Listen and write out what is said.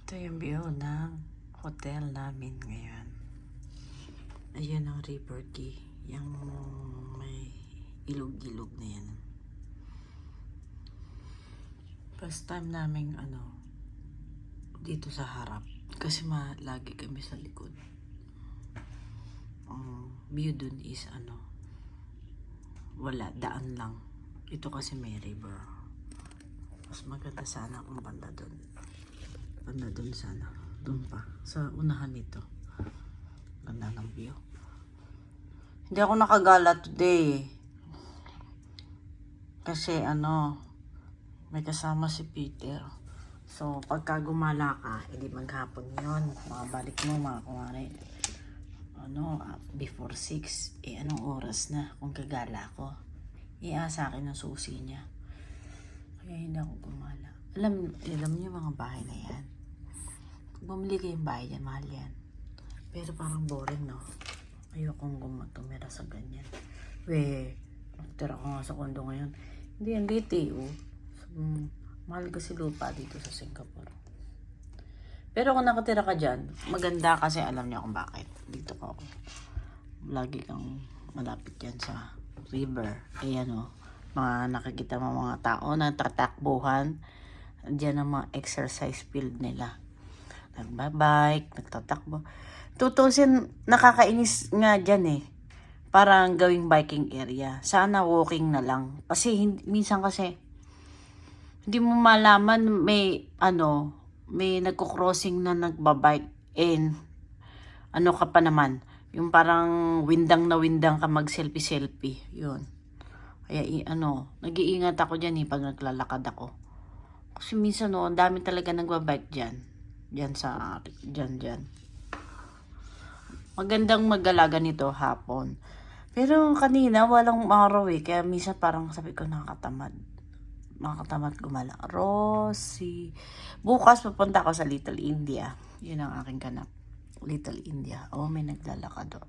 Ito yung view ng hotel namin ngayon. Ayan ang River Key. Yung may ilog-ilog na yan. First time namin dito sa harap. Kasi lagi kami sa likod. View dun is wala, daan lang. Ito kasi may river. Mas maganda sana kung banda dun. Banda dun sana. Dun pa. Sa unahan nito. Ganda ng view. Hindi ako nakagala today. Kasi may kasama si Peter. So, pagka gumala ka, edi maghapon yun. Makabalik mo mga kumari. Before 6. Anong oras na kung gagala ko? Sa akin ang susi niya. Kaya hindi ako gumala. Alam niyo mga bahay na yan. Kung bumili kayong bahay yan, mahal yan. Pero parang boring, no? Ayokong tumira sa ganyan. Nakatira ko nga sa kondo ngayon. Hindi yan DTO. Mahal kasi lupa dito sa Singapore. Pero kung nakatira ka dyan, maganda kasi alam niyo kung bakit. Dito ka ako. Lagi kang malapit yan sa river. Mga nakikita mo mga tao na tatakbuhan. Diyan ang mga exercise field nila. Nagbabike, nagtatakbo. Tutusin, nakakainis nga dyan Parang gawing biking area. Sana walking na lang. Kasi minsan kasi hindi mo malaman may nagko-crossing na nagbabike and ka pa naman. Yung parang windang na windang ka mag-selfie-selfie. Yun. Kaya nag-iingat ako dyan pag naglalakad ako. Kasi minsan ang dami talaga nagbabike dyan. Dyan. Magandang maggalaga nito hapon. Pero kanina walang araw kaya minsan parang sabi ko nakakatamad gumala. Rosie. Bukas pupunta ako sa Little India. Yun ang aking ganap. Little India. May naglalakad.